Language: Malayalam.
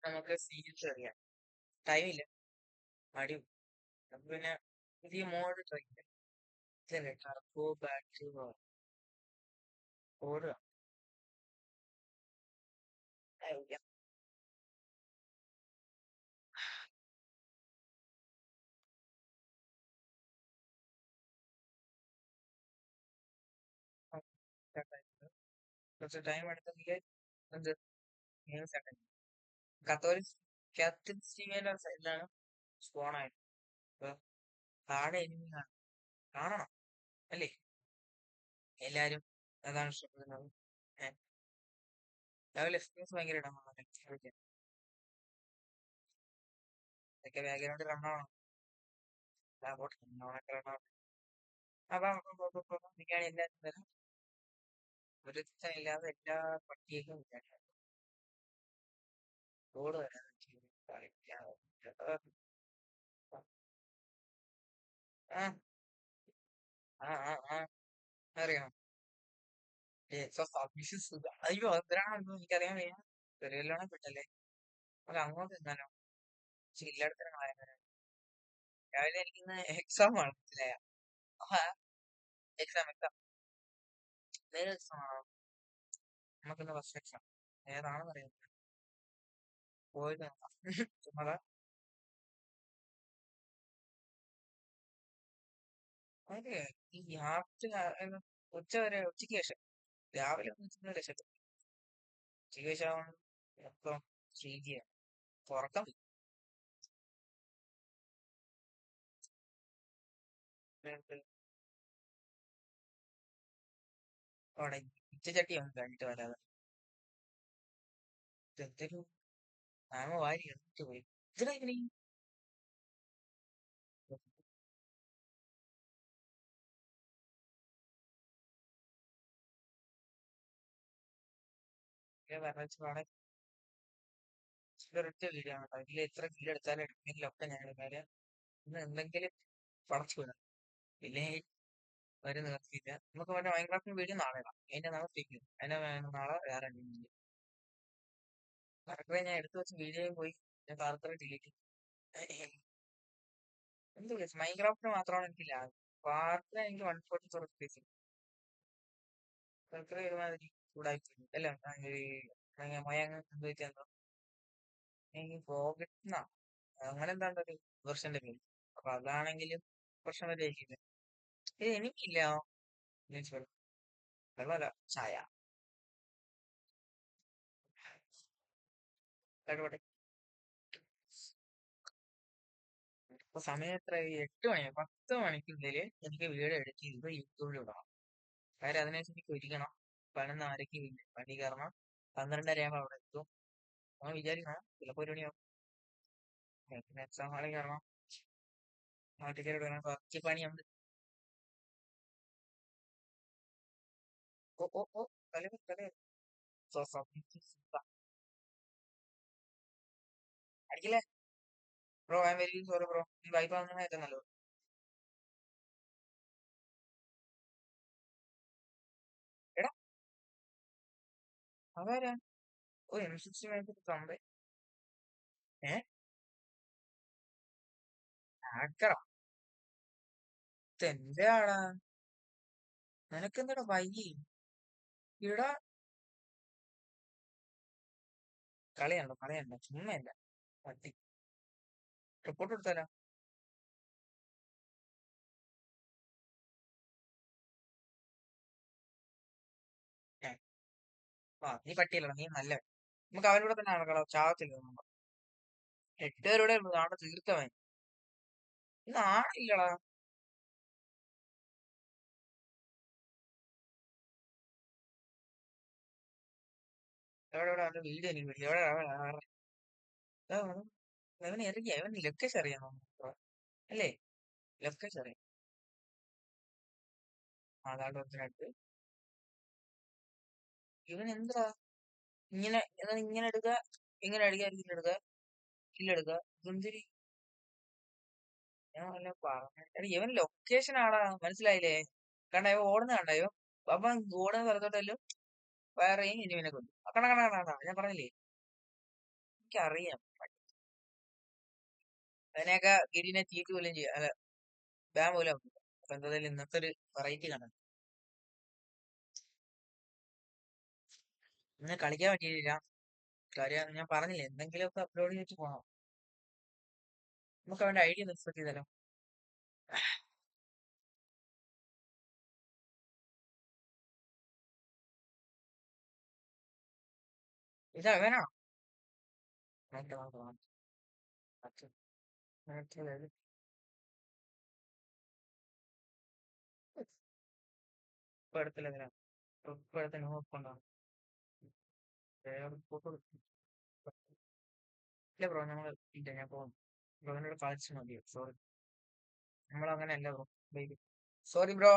നമുക്ക് സീരീസ് അറിയാം. ടൈമില്ല, മടി. അപ്പൊ പിന്നെ പുതിയ മോഡ് ട്രൈ ചെയ്യാം. ഇതല്ലേ ടർബോ ബാറ്ററി ഓടുക. കുറച്ച് ടൈം എടുത്തെങ്കിൽ എന്ത് 7 സെക്കൻഡ്. കാത്തലിക് സൈഡിലാണ് സ്പോൺ ആയത്. അപ്പൊ താഴെ എനിമി കാണണം അല്ലേ? എല്ലാരും അതാണ് ഇഷ്ടപ്പെടുന്നത്. രാവിലെ എക്സ്പീരിയൻസ് ഭയങ്കര ഇടമാണ്. ഇതൊക്കെ ബാക്ക്ഗ്രൗണ്ട് റണ്ണാവണം. അപ്പൊ നിൽക്കുകയാണ് എല്ലാവരും തരാം. ഒരു ഇല്ലാതെ എല്ലാ പട്ടിയേക്കും റോഡ് വരാൻ ആ ആ ആ ആ അറിയാം. അയ്യോ എന്തിനാണെന്ന് എനിക്കറിയാൻ വയ്യ. ചെറിയല്ലോണെ പെട്ടല്ലേ. നമുക്ക് അങ്ങോട്ട് നിന്നാലോ? ചില്ലടത്തരങ്ങളായ രാവിലെ എനിക്കിന്ന് എക്സാം ആണ്, മനസ്സിലായ? എക്സാം നേരെ എക്സാം ആണോ? നമുക്കിന്ന് ഫസ്റ്റ് എക്സാം ഏതാണെന്ന് അറിയാം. പോയിട്ട് നോക്കാം. ചുമ്മാ അതെ. ഈ ഉച്ചയ്ക്ക് ശേഷം രാവിലെ ഒന്നും ഉച്ചയ്ക്ക് ശേഷം ഉച്ചയ്ക്ക് ശേഷം മൊത്തം ശ്രീജിയാണ് തുറക്കം അവിടെ ഉച്ചച്ചട്ടി ഒന്നും കഴിഞ്ഞിട്ട് വരാതെ എന്തൊരു നാമ വാരി എടുത്തിട്ട് പോയി. ഇതിനാ ഇവന് പറഞ്ഞ ഒരൊറ്റ വീഡിയോ ആണ് കേട്ടോ. ഇതിൽ എത്ര കില്ല് എടുത്താലും എടുക്കുന്നില്ലൊക്കെ ഞാൻ എടുക്കാല് ഇന്ന് എന്തെങ്കിലും പടച്ചു വിടാം. പിന്നെ ഒരു നിവർത്തിയില്ല. നമുക്ക് മറ്റേ മൈൻക്രാഫ്റ്റിന് വീഡിയോ നാളെ ഇടാം. അതിന്റെ നാളെ സ്പീക്ക് അതിന്റെ നാളെ വേറെ വീഡിയോ. കറക്റ്റ് ഞാൻ എടുത്തു വെച്ച വീഡിയോയും പോയി ഞാൻ കറക്റ്റ് ഡിലീറ്റ് ചെയ്തു. എന്ത് വിളിച്ചു മൈൻക്രാഫ്റ്റിന് മാത്രമാണ് എനിക്ക് ലാഗ്. പാർട്ടിന് എനിക്ക് 144 സ്പേസ് കറക്റ്റ് ഒരുമാതിരി ചൂടായി അല്ല മയങ്ങ് സംഭവിച്ചെന്തോ എനിക്ക് പോകെട്ടുന്ന അങ്ങനെ എന്താണ്ട് ഒരു വെർഷന്റെ പേര്. അപ്പൊ അതാണെങ്കിലും പ്രശ്നം വരെയായിരിക്കില്ല. ഇത് എനിക്കില്ല വെള്ളമല്ല ചായ ഇടപെടെ. ഇപ്പൊ സമയം എത്ര 8 മണിയാ. 10 മണിക്കുള്ളില് എനിക്ക് വീഡിയോ എഡിറ്റ് ചെയ്ത് യൂട്യൂബിൽ ഇടണം. കാര്യം അതിനനുസരിച്ച് എനിക്ക് ഒരുക്കണം. 11:30 വണ്ടി കയറണം. 12:30 ആകുമ്പോൾ അവിടെ എത്തും. നമ്മൾ വിചാരിക്കണം ചിലപ്പോ 1 മണിയാവും. പിന്നെ എക്സാം ഹാളിൽ കയറണം. ടിക്കറ്റ് എടുക്കണം. കുറച്ച് പണിയുണ്ട്. ഓ ഓ ഓ തലേ അടിക്കില്ലേ bro? I am very sorry bro. ഈ വൈബ് ആവുന്ന ഏറ്റവും നല്ലത്. എടാ അതാരാ? ഓ M60 മേടിച്ചിട്ട് തമ്പേ. ഏഹ് ആക്കറ ഇതെന്റെ ആടാ. നിനക്കെന്താടാ വയ്യേ? ഇവിടെ കളിയണ്ട ചുമ്മാ ഇല്ല. പട്ടി റിപ്പോർട്ട് കൊടുത്താലോ? ഏ, നീ പട്ടിയല്ലടാ, നീ നല്ല. നമുക്ക് അവരുടെ തന്നെ നടക്കണോ? ചാവത്തില്ല നമ്മൾ. 8 പേരുടെ ഉള്ളു നാളെ തീർത്തവൻ. ഇന്ന് ആളില്ലടാ. എവിടെ അവന്റെ വീഡിയോ എനിക്ക് വിളിച്ചു. അവൻ ഇറങ്ങി. അവൻ ലൊക്കേഷൻ അറിയാമോ? അല്ലേ? ലൊക്കേഷൻ അറിയാം. ആധാരത്തിനടുത്ത് ഇവൻ എന്താ ഇങ്ങനെ എടുക്കുക, ഇങ്ങനെ അടിക്കുക, കില്ലെടുക്കുക, കില്ലെടുക്കുക. ഇതെന്തിരി ഞാൻ വല്ല പറഞ്ഞ ഇവൻ ലൊക്കേഷൻ ആടാ, മനസ്സിലായില്ലേ? കാരണം ഇവ ഓടുന്ന കണ്ടായോ? അപ്പം ഓടുന്ന സ്ഥലത്തോട്ടല്ലോ വേറെയും ഇനിവിനെ കൊല്ലും. കണ ഞാൻ പറഞ്ഞില്ലേ? എനിക്കറിയാം. അതിനെയൊക്കെ ഗിരിനെ ചീറ്റ് പോലും ചെയ്യാം, അല്ല ബാൻ പോലും ആക്കില്ല. അപ്പൊ എന്തായാലും ഇന്നത്തെ ഒരു വെറൈറ്റി കാണാം. ഇന്ന് കളിക്കാൻ പറ്റിയില്ല. കാര്യം ഞാൻ പറഞ്ഞില്ലേ, എന്തെങ്കിലുമൊക്കെ അപ്ലോഡ് ചെയ്തിട്ട് പോകണം. നമുക്ക് അവന്റെ ഐഡിയ ഒന്ന് സെറ്റ് ചെയ്താലോ? ഇത് അവനാണോ? നോക്കട്ടെ, നോക്കട്ടെ, നോക്കട്ടെ. അച്ഛൻ, അച്ഛൻ, ഇപ്പൊ അടുത്തില്ല ഇതിനാ. ഇപ്പൊ അടുത്ത നോക്കണ്ടാവും. ഫോട്ടോ ഇല്ല ബ്രോ, ഞങ്ങൾ ഇല്ല, ഞാൻ പോകും. ബ്രോനോട് കളിച്ചു മതി. സോറി, നമ്മളങ്ങനെ അല്ല ബ്രോ. Sorry bro.